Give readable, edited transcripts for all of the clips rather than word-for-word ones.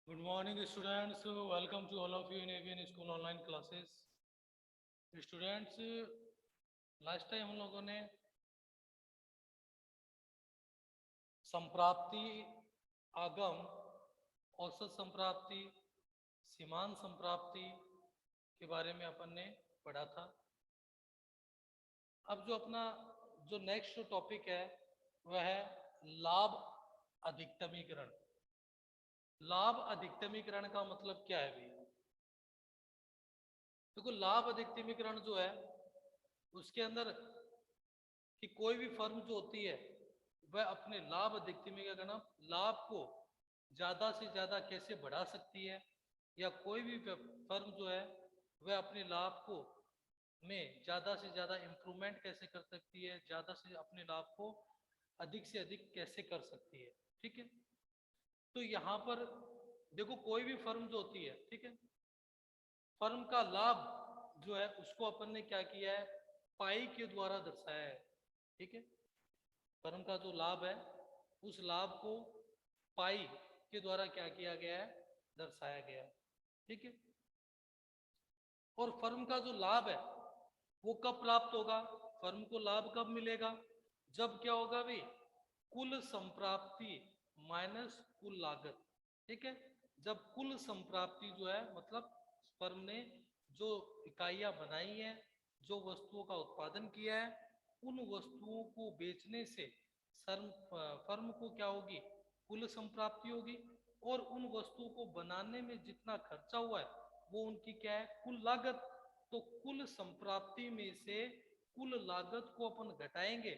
Good morning, students. Welcome to all of you in AVN School online classes. Students, last time हम लोगों ने संप्राप्ति, आगम, औसत संप्राप्ति, सीमांत संप्राप्ति के बारे में अपन ने पढ़ा था। अब जो नेक्स्ट टॉपिक है वह है लाभ अधिकतमीकरण। लाभ अधिकतमीकरण का मतलब क्या है भैया? देखो, लाभ अधिकतमीकरण जो है उसके अंदर कि कोई भी फर्म जो होती है वह अपने लाभ अधिकतमीकरण, लाभ को ज्यादा से ज्यादा कैसे बढ़ा सकती है, या कोई भी फर्म जो है वह अपने लाभ को में ज्यादा से ज्यादा इंप्रूवमेंट कैसे कर सकती है, ज्यादा से अपने लाभ को अधिक से अधिक कैसे कर सकती है। ठीक है, तो यहाँ पर देखो, कोई भी फर्म जो होती है, ठीक है, फर्म का लाभ जो है उसको अपन ने क्या किया है, पाई के द्वारा दर्शाया है। ठीक है, फर्म का जो लाभ है उस लाभ को पाई के द्वारा क्या किया गया है, दर्शाया गया है। ठीक है, और फर्म का जो लाभ है वो कब प्राप्त होगा, फर्म को लाभ कब मिलेगा, जब क्या होगा भाई, कुल संप्राप्ति माइनस कुल लागत। ठीक है, जब कुल संप्राप्ति जो है मतलब फर्म ने जो इकाइयां बनाई हैं, जो वस्तुओं का उत्पादन किया है, उन वस्तुओं को बेचने से फर्म को क्या होगी, कुल संप्राप्ति होगी। और उन वस्तुओं को बनाने में जितना खर्चा हुआ है वो उनकी क्या है, कुल लागत। तो कुल संप्राप्ति में से कुल लागत को अपन घटाएंगे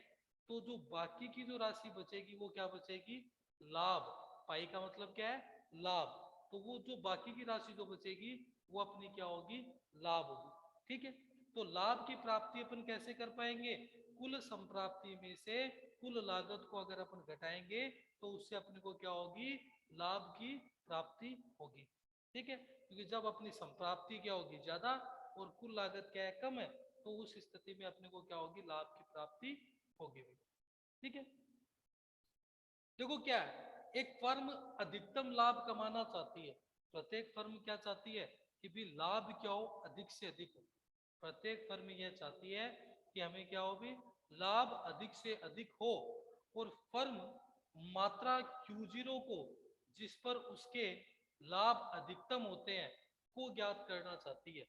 तो जो बाकी की जो राशि बचेगी वो क्या बचेगी, लाभ। पाई का मतलब क्या है, लाभ। तो वो जो बाकी की राशि जो बचेगी वो अपनी क्या होगी, लाभ होगी। ठीक है, तो लाभ की प्राप्ति अपन कैसे कर पाएंगे, कुल संप्राप्ति में से कुल लागत को अगर अपन घटाएंगे तो उससे अपने को क्या होगी, लाभ की प्राप्ति होगी। ठीक है, क्योंकि जब अपनी संप्राप्ति क्या होगी, ज्यादा, और कुल लागत क्या है, कम है, तो उस स्थिति में अपने को क्या होगी, लाभ की प्राप्ति होगी। ठीक है, देखो क्या है, एक फर्म अधिकतम लाभ कमाना चाहती है। प्रत्येक फर्म क्या चाहती है कि भी लाभ क्या हो, अधिक से अधिक हो। प्रत्येक फर्म यह चाहती है कि हमें क्या हो भी, लाभ अधिक से अधिक हो। और फर्म मात्रा Q0 को जिस पर उसके लाभ अधिकतम होते हैं को ज्ञात करना चाहती है।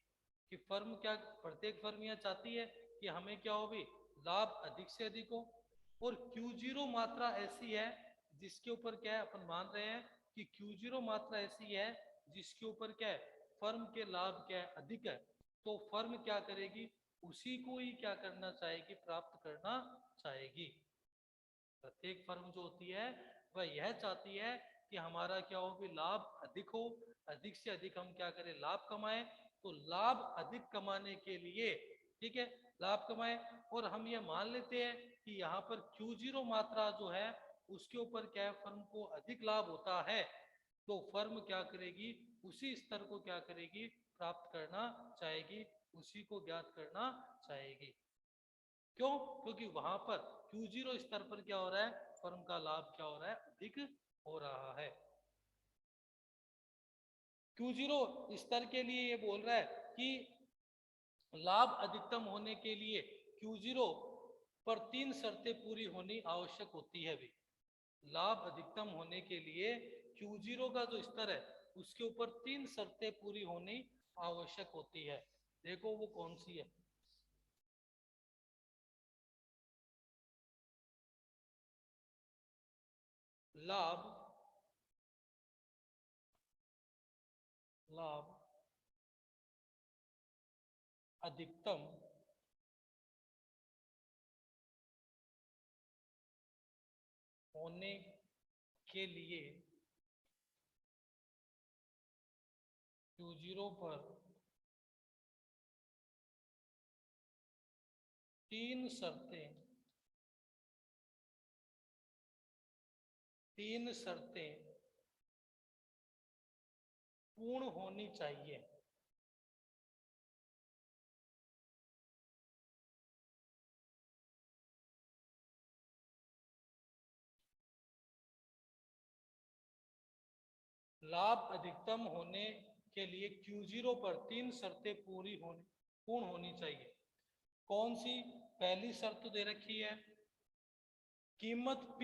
कि फर्म क्या, प्रत्येक फर्म यह चाहती है कि हमें क्या हो भी, लाभ अधिक से अधिक हो। और Q0 मात्रा ऐसी है जिसके ऊपर क्या है, अपन मान रहे हैं कि Q0 मात्रा ऐसी है जिसके ऊपर क्या है, फर्म के लाभ क्या है, अधिक है। तो फर्म क्या करेगी, उसी को ही क्या करना चाहेगी, प्राप्त करना चाहेगी। प्रत्येक फर्म जो होती है वह यह चाहती है कि हमारा क्या हो कि लाभ अधिक हो, अधिक से अधिक हम क्या करें, लाभ कमाएं। तो लाभ अधिक कमाने के लिए, ठीक है, लाभ कमाएं। और हम ये मान लेते हैं कि यहाँ पर Q0 मात्रा जो है उसके ऊपर क्या है, फर्म को अधिक लाभ होता है। तो फर्म क्या करेगी, उसी स्तर को क्या करेगी, प्राप्त करना चाहेगी, उसी को ज्ञात करना चाहेगी। क्यों, क्योंकि वहां पर Q0 स्तर पर क्या हो रहा है, फर्म का लाभ क्या हो रहा है, अधिक हो रहा है। Q0 स्तर के लिए ये बोल रहा है कि लाभ अधिकतम होने के लिए Q0 पर 3 शर्तें पूरी होनी आवश्यक होती है भी। लाभ अधिकतम होने के लिए Q0 का जो स्तर है उसके ऊपर 3 शर्तें पूरी होनी आवश्यक होती है। देखो वो कौन सी है। लाभ लाभ अधिकतम होने के लिए Q0 पर 3 शर्तें 3 शर्तें पूर्ण होनी चाहिए। लाभ अधिकतम होने के लिए Q0 पर 3 शर्तें पूर्ण होनी चाहिए। कौन सी? पहली शर्त दे रखी है, कीमत P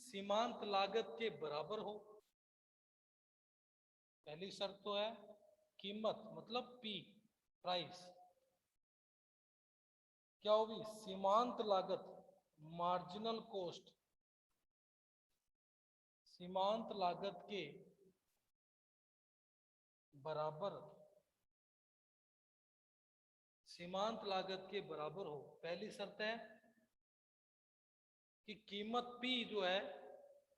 सीमांत लागत के बराबर हो। पहली शर्त तो है कीमत मतलब P, प्राइस, क्या होगी? सीमांत लागत, मार्जिनल कॉस्ट, सीमांत लागत के बराबर, सीमांत लागत के बराबर हो। पहली शर्त है कि कीमत P जो है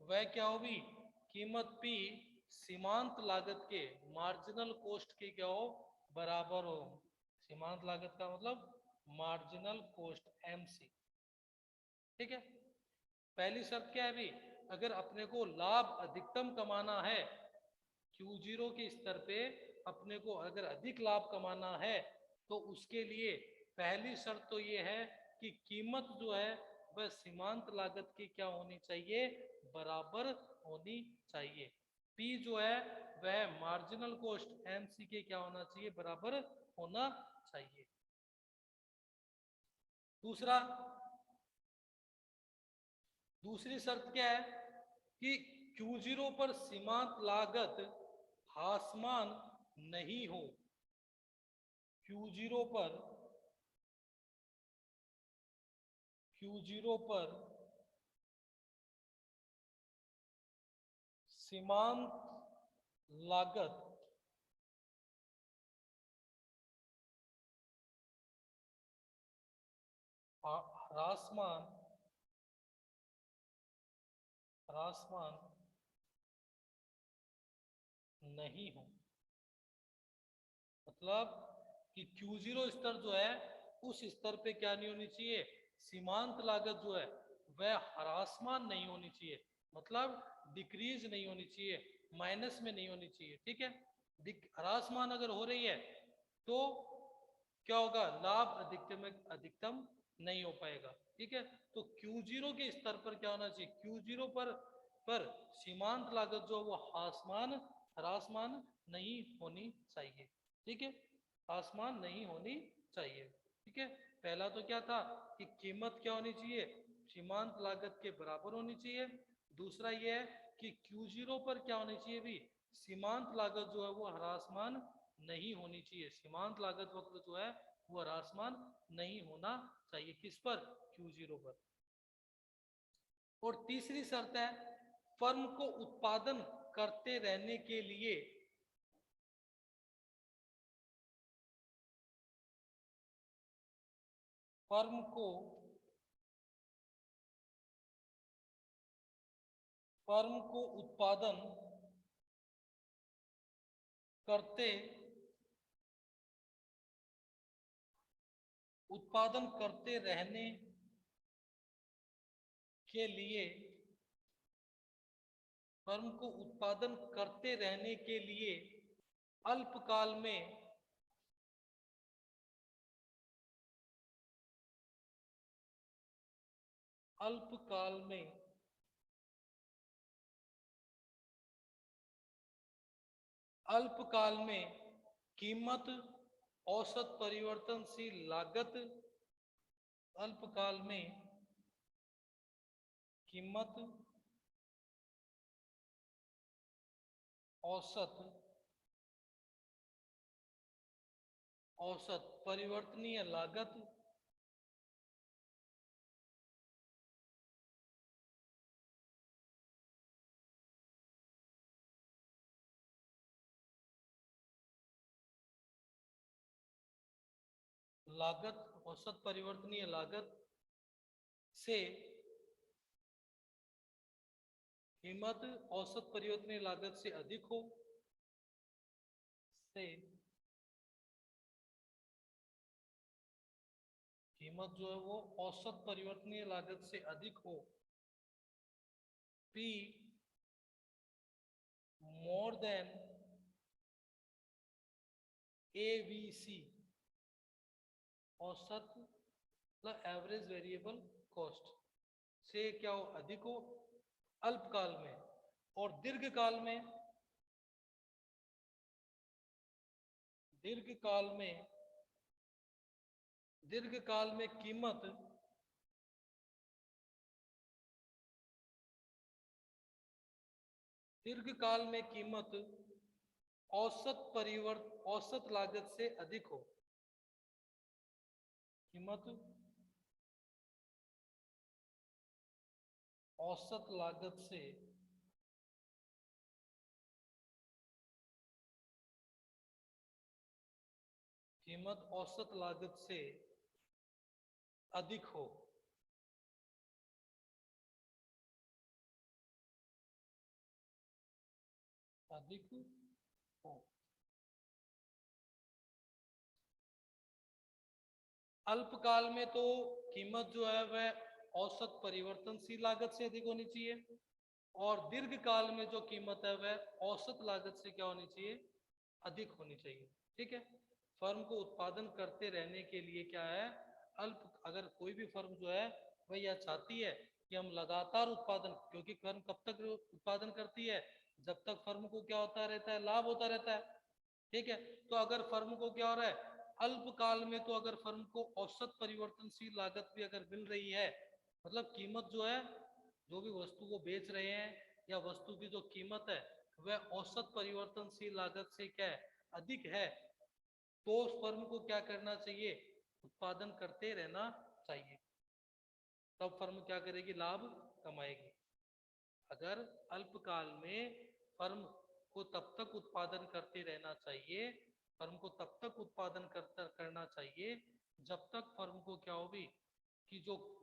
वह क्या होगी? कीमत P सीमांत लागत के, मार्जिनल कॉस्ट के क्या हो? बराबर हो। सीमांत लागत का मतलब मार्जिनल कॉस्ट, MC। ठीक है, पहली शर्त क्या है भी? अगर अपने को लाभ अधिकतम कमाना है, Q0 के स्तर पे अपने को अगर अधिक लाभ कमाना है, तो उसके लिए पहली शर्त तो ये है कि कीमत जो है वह सीमांत लागत की क्या होनी चाहिए? बराबर होनी चाहिए। P जो है वह मार्जिनल कॉस्ट, MC के क्या होना चाहिए? बराबर होना चाहिए। दूसरी शर्त क्या है कि Q0 पर सीमांत लागत ह्रासमान नहीं हो। Q0 पर सीमांत लागत ह्रासमान नहीं हो। मतलब कि Q0 स्तर जो है उस स्तर पे क्या नहीं होनी चाहिए? सीमांत लागत जो है वह ह्रासमान नहीं होनी चाहिए, मतलब डिक्रीज नहीं होनी चाहिए, माइनस में नहीं होनी चाहिए। ठीक है, ह्रासमान अगर हो रही है तो क्या होगा? लाभ अधिकतम नहीं हो पाएगा। ठीक है, तो Q0 के स्तर पर क्या होना चाहिए? Q0 पर सीमांत लागत जो वो ह्रासमान नहीं होनी चाहिए। ठीक है, ह्रासमान नहीं होनी चाहिए। ठीक है, पहला तो क्या था कि कीमत क्या होनी चाहिए? सीमांत लागत के बराबर होनी चाहिए। दूसरा ये है कि Q0 पर क्या होनी चाहिए भी? सीमांत लागत जो है वो ह्रासमान नहीं होनी चाहिए। सीमांत लागत वक्र जो है वो ह्रासमान नहीं होना चाहिए। किस पर? Q0 पर। और तीसरी शर्त है, फर्म को उत्पादन करते रहने के लिए फर्म को उत्पादन करते रहने के लिए, फर्म को उत्पादन करते रहने के लिए अल्पकाल में अल्पकाल में अल्पकाल में कीमत औसत परिवर्तनशील लागत, अल्पकाल में कीमत औसत परिवर्तनीय लागत औसत परिवर्तनीय लागत से कीमत औसत परिवर्तनीय लागत से अधिक हो, से कीमत जो है वो औसत परिवर्तनीय लागत से अधिक हो। P more than AVC, औसत मतलब एवरेज वेरिएबल कॉस्ट से क्या हो? अधिक हो अल्पकाल में। और दीर्घकाल में दीर्घकाल में कीमत औसत लागत से अधिक हो। कीमत औसत लागत से अधिक हो। अल्पकाल में तो कीमत जो है वह औसत परिवर्तनशील लागत से अधिक होनी चाहिए, और दीर्घकाल में जो कीमत है वह औसत लागत से क्या होनी चाहिए, अधिक होनी चाहिए। ठीक है, फर्म को उत्पादन करते रहने के लिए क्या है, अगर कोई भी फर्म जो है वह यह चाहती है कि हम लगातार उत्पादन, क्योंकि फर्म कब तक उत्पादन करती है, जब तक फर्म को क्या होता रहता है, लाभ होता रहता है। ठीक है, तो अगर फर्म को क्या हो रहा है, अल्पकाल में तो अगर फर्म को औसत परिवर्तनशील लागत भी अगर मिल रही है, मतलब कीमत जो है, जो भी वस्तु को बेच रहे हैं या वस्तु की जो कीमत है वह औसत परिवर्तनशील लागत से क्या है, अधिक है, तो उस फर्म को क्या करना चाहिए, उत्पादन करते रहना चाहिए। तब फर्म क्या करेगी, लाभ कमाएगी। अगर अल्पकाल में फर्म को तब तक उत्पादन करते रहना चाहिए, फर्म को तब तक उत्पादन करना चाहिए जब तक फर्म को क्या हो भी कि जो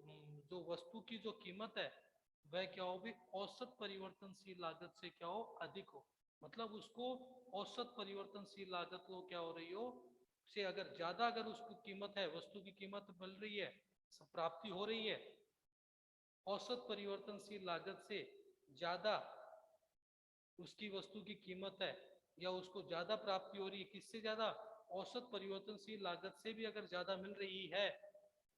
जो वस्तु की जो कीमत है वह क्या हो भी औसत परिवर्तनशील लागत से क्या हो, अधिक हो। मतलब उसको औसत परिवर्तनशील लागत को क्या हो रही हो से अगर ज्यादा, अगर उसकी कीमत है, वस्तु की कीमत मिल रही है, प्राप्ति हो रही है, औसत परिवर्तनशील लागत से ज्यादा उसकी वस्तु की कीमत है, या उसको ज्यादा प्राप्ति हो रही है, किससे ज्यादा, औसत परिवर्तनशील लागत से भी अगर ज्यादा मिल रही है,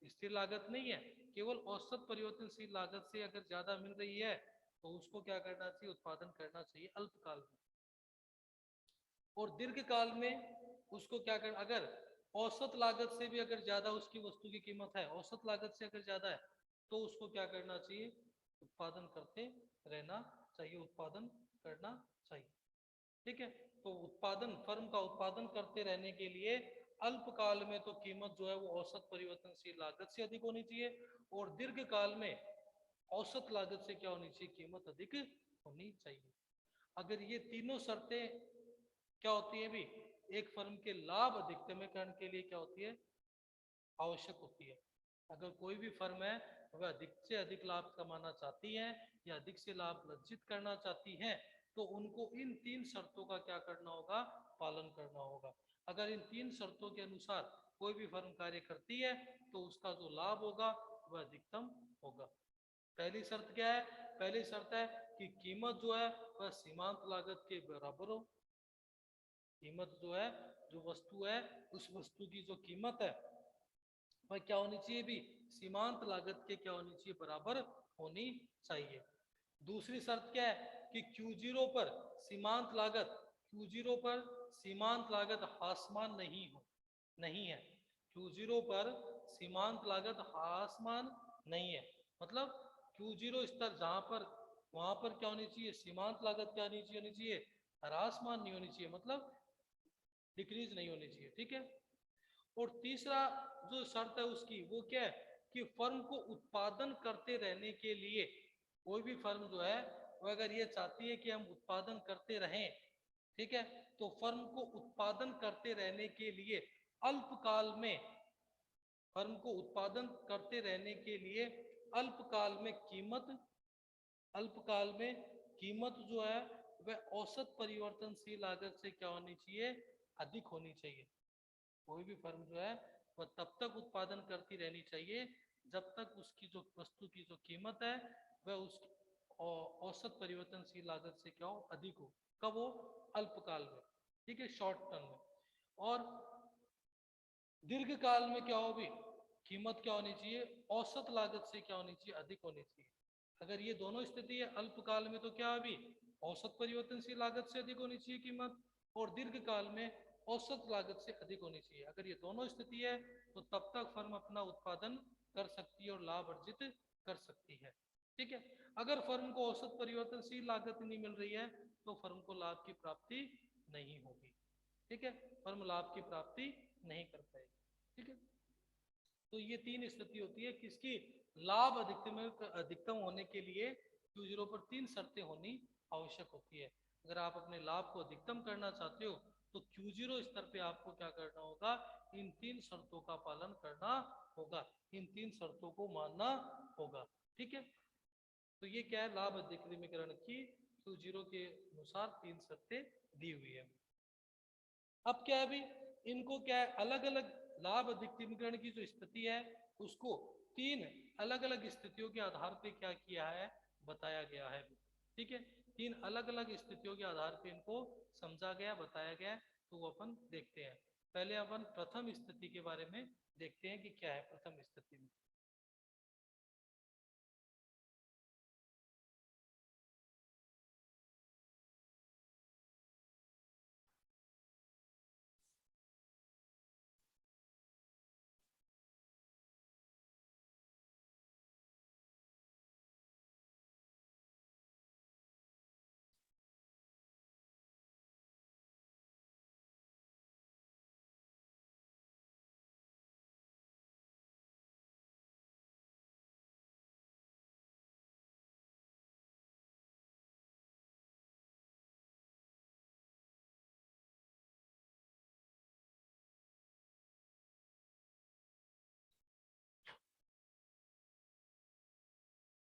स्थिर लागत नहीं है, केवल औसत परिवर्तनशील लागत से अगर ज्यादा मिल रही है, तो उसको क्या करना चाहिए, उत्पादन करना चाहिए अल्पकाल में। और दीर्घकाल में उसको क्या कर, अगर औसत लागत से भी अगर ज्यादा उसकी वस्तु की कीमत है, औसत लागत से अगर ज्यादा है, तो उसको क्या करना चाहिए, उत्पादन करते रहना चाहिए, उत्पादन करना चाहिए। ठीक है, तो उत्पादन, फर्म का उत्पादन करते रहने के लिए अल्पकाल में तो कीमत जो है वो औसत परिवर्तनशील लागत से अधिक होनी चाहिए, और दीर्घकाल में औसत लागत से क्या होनी चाहिए, कीमत अधिक होनी चाहिए। अगर ये तीनों शर्तें क्या होती है भी, एक फर्म के लाभ अधिकतमकरण के लिए क्या होती है, आवश्यक होती है। अगर कोई भी फर्म है वह अधिक से अधिक लाभ कमाना चाहती है या अधिक से लाभ अर्जित करना चाहती है, तो उनको इन तीन शर्तों का क्या करना होगा, पालन करना होगा। अगर इन तीन शर्तों के अनुसार कोई भी फर्म कार्य करती है तो उसका जो लाभ होगा वह अधिकतम होगा। पहली शर्त क्या है, पहली शर्त है कि कीमत जो है वह सीमांत लागत के बराबर हो। कीमत जो है, जो वस्तु है, उस वस्तु की जो कीमत है वह क्या होनी चाहिए भी, सीमांत लागत के क्या होनी चाहिए, बराबर होनी चाहिए। दूसरी शर्त क्या है कि Q0 पर सीमांत लागत, Q0 पर सीमांत लागत ह्रासमान नहीं है। Q0 पर सीमांत लागत ह्रासमान नहीं है, मतलब Q0 स्तर जहां पर, वहां पर क्या होनी चाहिए, सीमांत लागत क्या होनी चाहिए, ह्रासमान नहीं होनी चाहिए, मतलब डिक्रीज नहीं होनी चाहिए। ठीक है, और तीसरा जो शर्त है उसकी वो क्या है कि फर्म को उत्पादन करते रहने के लिए, कोई भी फर्म जो है वो अगर ये चाहती है कि हम उत्पादन करते रहें, ठीक है, तो फर्म को उत्पादन करते रहने के लिए अल्पकाल में, फर्म को उत्पादन करते रहने के लिए अल्पकाल में कीमत जो है वह औसत परिवर्तनशील लागत से क्या होनी चाहिए, अधिक होनी चाहिए। कोई भी फर्म जो है वह तब तक उत्पादन करती रहनी चाहिए जब तक उसकी जो वस्तु की जो कीमत है वह उस औसत परिवर्तनशील लागत से क्या हो, अधिक हो। कब हो, अल्पकाल में। ठीक है, शॉर्ट टर्म में। और दीर्घकाल में क्या हो भी, कीमत क्या होनी चाहिए, औसत लागत से क्या होनी चाहिए, अधिक होनी चाहिए। अगर ये दोनों स्थिति है, अल्पकाल में तो क्या अभी औसत परिवर्तनशील लागत से अधिक होनी चाहिए कीमत, और दीर्घकाल में औसत लागत से अधिक होनी चाहिए। अगर ये दोनों स्थिति है तो तब तक फर्म अपना उत्पादन कर सकती है और लाभ अर्जित कर सकती है। ठीक है, अगर फर्म को औसत परिवर्तनशील लागत नहीं मिल रही है तो फर्म को लाभ की प्राप्ति नहीं होगी। ठीक है, फर्म लाभ की प्राप्ति नहीं कर पाएगी। ठीक है, तो ये तीन स्थिति होती है किसकी, लाभ अधिकतम होने के लिए Q0 पर तीन शर्तें होनी आवश्यक होती है। अगर आप अपने लाभ को अधिकतम करना चाहते हो तो Q0 स्तर पे आपको क्या करना होगा, इन तीन शर्तों का पालन करना होगा, इन तीन शर्तों को मानना होगा। ठीक है, तो ये क्या है, लाभ अधिकतमीकरण की Q0 के अनुसार तीन शर्तें दी हुई है। अब क्या है अभी, इनको क्या है, अलग अलग लाभ अधिकतमीकरण की जो स्थिति है उसको तीन अलग अलग स्थितियों के आधार पे क्या किया है, बताया गया है। ठीक है, तीन अलग अलग स्थितियों के आधार पे इनको समझा गया, बताया गया। तो वो अपन देखते हैं। पहले अपन प्रथम स्थिति के बारे में देखते हैं कि क्या है प्रथम स्थिति में।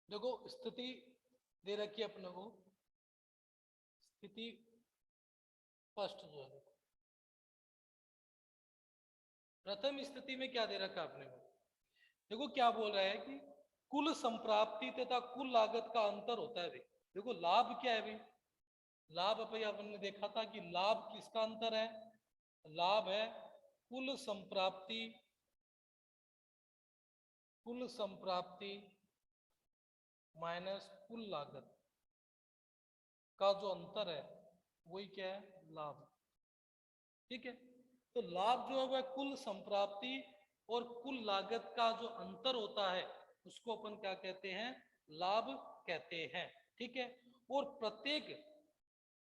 देखो स्थिति दे रखी है अपने को, स्थिति फर्स्ट जो है, प्रथम स्थिति में क्या दे रखा है अपने को, देखो क्या बोल रहा है कि कुल संप्राप्ति तथा कुल लागत का अंतर होता है भाई। देखो लाभ क्या है भाई, लाभ भाई आपने देखा था कि लाभ किसका अंतर है, लाभ है कुल संप्राप्ति, कुल संप्राप्ति माइनस कुल लागत का जो अंतर है वही क्या है, लाभ। ठीक है, तो लाभ जो है वह कुल संप्राप्ति और कुल लागत का जो अंतर होता है उसको अपन क्या कहते हैं, लाभ कहते हैं। ठीक है, और प्रत्येक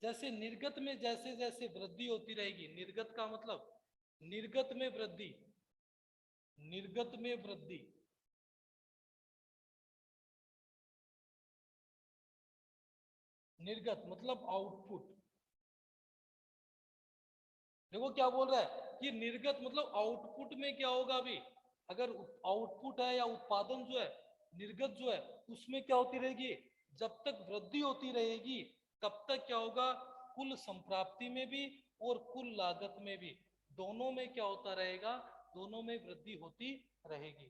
जैसे निर्गत में जैसे जैसे वृद्धि होती रहेगी, निर्गत का मतलब निर्गत में वृद्धि, निर्गत में वृद्धि, निर्गत मतलब आउटपुट। देखो क्या बोल रहा है कि निर्गत मतलब आउटपुट में क्या होगा अभी, अगर आउटपुट है या उत्पादन जो है, निर्गत जो है उसमें क्या होती रहेगी, जब तक वृद्धि होती रहेगी तब तक क्या होगा, कुल संप्राप्ति में भी और कुल लागत में भी, दोनों में क्या होता रहेगा, दोनों में वृद्धि होती रहेगी।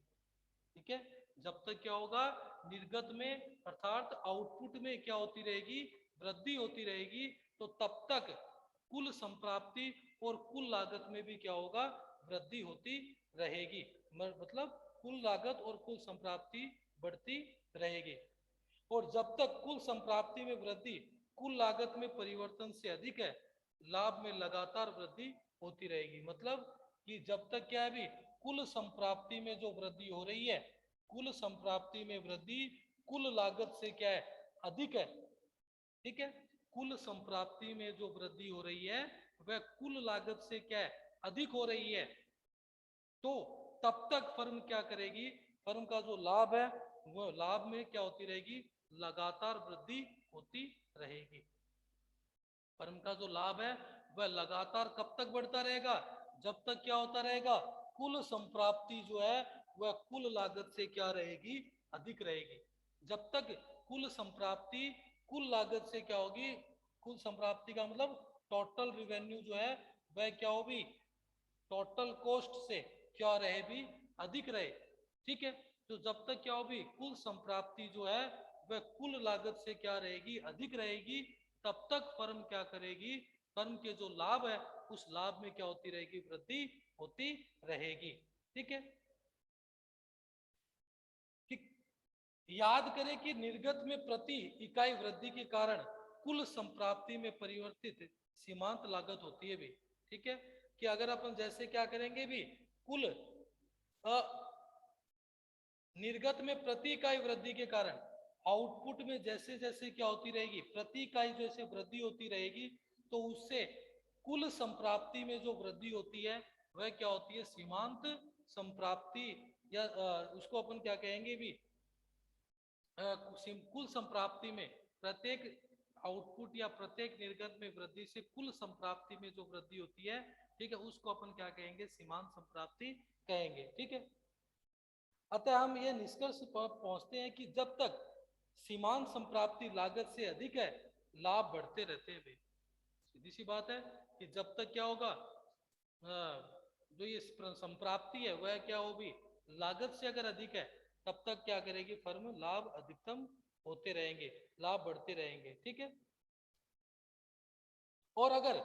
ठीक है, जब तक क्या होगा, निर्गत में अर्थात आउटपुट में क्या होती रहेगी, वृद्धि होती रहेगी, तो तब तक कुल संप्राप्ति और कुल लागत में भी क्या होगा, वृद्धि होती रहेगी। मतलब कुल लागत और कुल संप्राप्ति बढ़ती रहेगी। और जब तक कुल संप्राप्ति में वृद्धि कुल लागत में परिवर्तन से अधिक है, लाभ में लगातार वृद्धि होती रहेगी। मतलब कि जब तक क्या है अभी, कुल संप्राप्ति में जो वृद्धि हो रही है, कुल संप्राप्ति में वृद्धि कुल लागत से क्या है, अधिक है। ठीक है, कुल संप्राप्ति में जो वृद्धि हो रही है वह कुल लागत से क्या है, अधिक हो रही है, तो तब तक फर्म क्या करेगी, फर्म का जो लाभ है वह लाभ में क्या होती रहेगी, लगातार वृद्धि होती रहेगी। फर्म का जो लाभ है वह लगातार कब तक बढ़ता रहेगा, जब तक क्या होता रहेगा, कुल संप्राप्ति जो है वह कुल लागत से क्या रहेगी, अधिक रहेगी। जब तक कुल संप्राप्ति कुल लागत से क्या होगी, कुल संप्राप्ति का मतलब टोटल रिवेन्यू जो है वह क्या होगी, टोटल कॉस्ट से क्या रहे भी, अधिक रहे। ठीक है, तो जब तक क्या होगी, कुल संप्राप्ति जो है वह कुल लागत से क्या रहेगी, अधिक रहेगी, तब तक फर्म क्या करेगी, फर्म के जो लाभ है उस लाभ में क्या होती रहेगी, वृद्धि होती रहेगी। ठीक है, ठीक, याद करें कि निर्गत में प्रति इकाई वृद्धि के कारण कुल संप्राप्ति में परिवर्तित सीमांत लागत होती है भी। ठीक है, कि अगर अपन जैसे क्या करेंगे भी, कुल निर्गत में प्रति इकाई वृद्धि के कारण आउटपुट में जैसे जैसे क्या होती रहेगी, प्रति इकाई जैसे वृद्धि होती रहेगी, तो उससे कुल संप्राप्ति में जो वृद्धि होती है वह क्या होती है, सीमांत संप्राप्ति, या उसको अपन क्या कहेंगे भी, कुल संप्राप्ति में प्रत्येक आउटपुट या प्रत्येक निर्गत में वृद्धि से कुल संप्राप्ति में जो वृद्धि होती है, ठीक है, उसको अपन क्या कहेंगे, सीमांत संप्राप्ति कहेंगे। ठीक है, अतः हम ये निष्कर्ष पर पहुंचते हैं कि जब तक सीमांत संप्राप्ति लागत से अधिक है, लाभ बढ़ते रहते हैं। सीधी सी बात है कि जब तक क्या होगा, जो ये संप्राप्ति है वह क्या होगी, लागत से अगर अधिक है, तब तक क्या करेगी फर्म, लाभ अधिकतम होते रहेंगे, लाभ बढ़ते रहेंगे। ठीक है, और अगर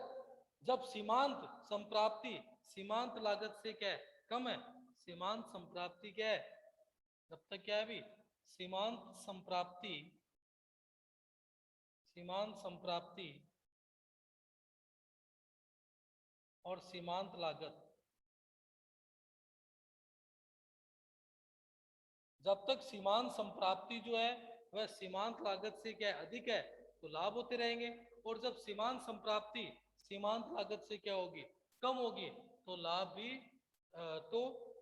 जब सीमांत संप्राप्ति सीमांत लागत से क्या है, कम है, सीमांत संप्राप्ति क्या है, जब तक क्या है भी, सीमांत संप्राप्ति और सीमांत लागत, जब तक सीमांत संप्राप्ति जो है वह सीमांत लागत से क्या है, अधिक है, तो लाभ होते रहेंगे। और जब सीमांत संप्राप्ति सीमांत लागत से क्या होगी, कम होगी, तो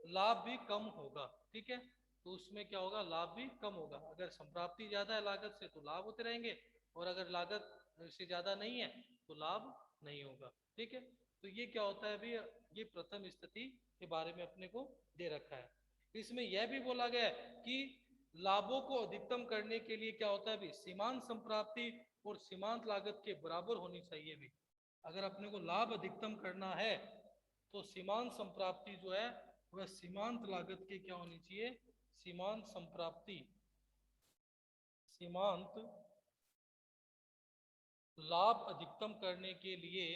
लाभ भी कम होगा। ठीक है, तो उसमें क्या होगा, लाभ भी कम होगा। अगर संप्राप्ति ज्यादा है लागत से तो लाभ होते रहेंगे, और अगर लागत से ज्यादा नहीं है तो लाभ नहीं होगा। ठीक है, तो ये क्या होता है अभी, ये प्रथम स्थिति के बारे में अपने को दे रखा है। इसमें यह भी बोला गया है कि लाभों को अधिकतम करने के लिए क्या होता है भी, सीमांत संप्राप्ति और सीमांत लागत के बराबर होनी चाहिए भी। अगर अपने को लाभ अधिकतम करना है तो सीमांत संप्राप्ति जो है वह सीमांत लागत के क्या होनी चाहिए, सीमांत संप्राप्ति सीमांत लाभ अधिकतम करने के लिए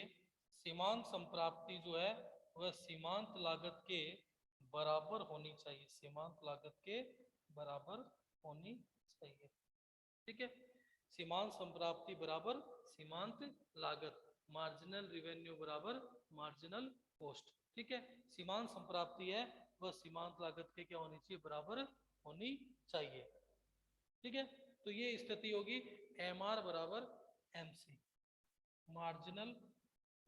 सीमांत संप्राप्ति जो है वह सीमांत लागत के बराबर होनी चाहिए, सीमांत लागत के बराबर होनी चाहिए। ठीक है, सीमांत संप्राप्ति बराबर सीमांत लागत, मार्जिनल रिवेन्यू बराबर मार्जिनल कॉस्ट। ठीक है, सीमांत संप्राप्ति है वह सीमांत लागत के क्या होनी चाहिए, बराबर होनी चाहिए। ठीक है, तो ये स्थिति होगी एम आर बराबर एम सी, मार्जिनल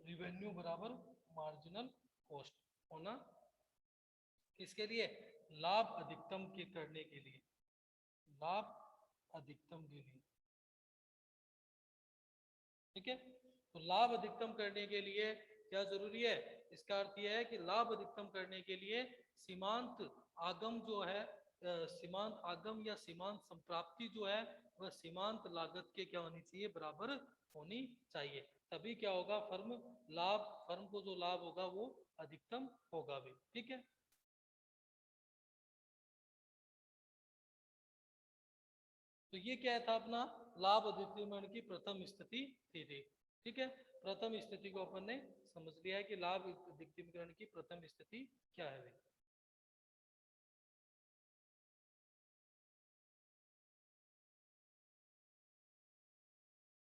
रिवेन्यू बराबर मार्जिनल कॉस्ट होना, किसके लिए, लाभ अधिकतम के करने के लिए, लाभ अधिकतम के लिए। ठीक है, तो लाभ अधिकतम करने के लिए क्या जरूरी है, इसका अर्थ यह है कि लाभ अधिकतम करने के लिए सीमांत आगम जो है, सीमांत आगम या सीमांत संप्राप्ति जो है वह सीमांत लागत के क्या होनी चाहिए, बराबर होनी चाहिए। तभी क्या होगा, फर्म को जो लाभ होगा वो अधिकतम होगा भी। ठीक है, तो ये क्या था अपना, लाभ अधिकतम की प्रथम स्थिति थी। ठीक है, प्रथम स्थिति को अपन ने समझ लिया है कि लाभ अधिकतम की प्रथम स्थिति क्या है।